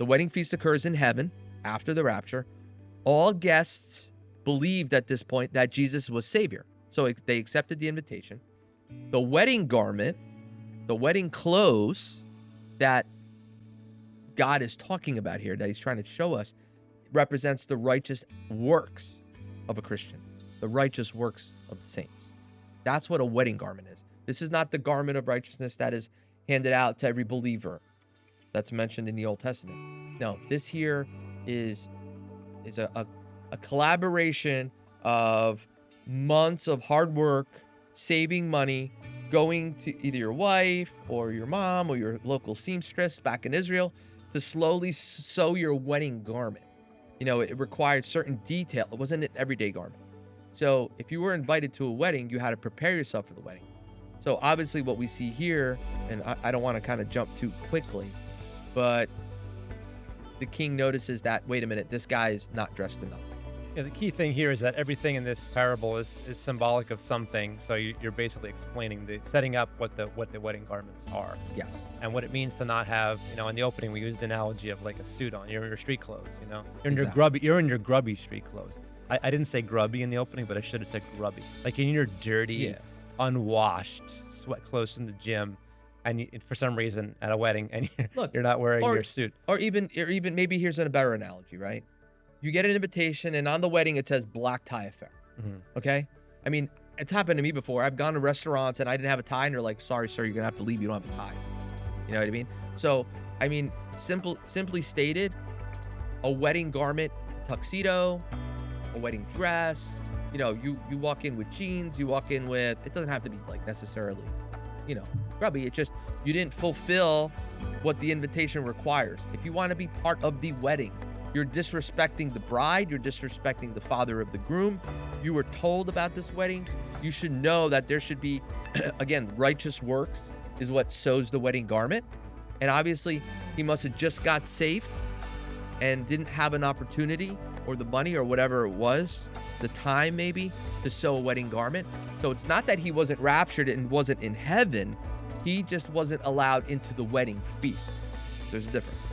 The wedding feast occurs in heaven after the rapture. All guests believed at this point that Jesus was Savior. So they accepted the invitation. The wedding garment, the wedding clothes that God is talking about here, that he's trying to show us, represents the righteous works of a Christian, the righteous works of the saints. That's what a wedding garment is. This is not the garment of righteousness that is handed out to every believer that's mentioned in the Old Testament. No, this here is a collaboration of months of hard work, saving money, going to either your wife or your mom or your local seamstress back in Israel to slowly sew your wedding garment. You know, it required certain detail. It wasn't an everyday garment. So if you were invited to a wedding, you had to prepare yourself for the wedding. So obviously what we see here, and I don't want to kind of jump too quickly, but the king notices that, wait a minute, this guy is not dressed enough. Yeah, the key thing here is that everything in this parable is symbolic of something. So you're basically explaining setting up what the wedding garments are. Yes. And what it means to not have, in the opening we used the analogy of like a suit on. You're in your street clothes, You're in you're in your grubby street clothes. I didn't say grubby in the opening, but I should have said grubby. Like in your dirty, unwashed sweat clothes from the gym, and for some reason at a wedding, and you're not wearing your suit. Or even maybe here's a better analogy, right? You get an invitation, and on the wedding it says black tie affair. Mm-hmm. Okay, I mean, it's happened to me before. I've gone to restaurants and I didn't have a tie, and they're like, "Sorry, sir, you're gonna have to leave. You don't have a tie." You know what I mean? So, I mean, simply stated, a wedding garment, tuxedo, a wedding dress. You walk in with jeans. You walk in with. It doesn't have to be like necessarily, grubby. It just you didn't fulfill what the invitation requires. If you want to be part of the wedding, you're disrespecting the bride. You're disrespecting the father of the groom. You were told about this wedding. You should know that there should be, again, righteous works is what sews the wedding garment. And obviously, he must have just got saved and didn't have an opportunity or the money or whatever it was, the time maybe, to sew a wedding garment. So it's not that he wasn't raptured and wasn't in heaven. He just wasn't allowed into the wedding feast. There's a difference.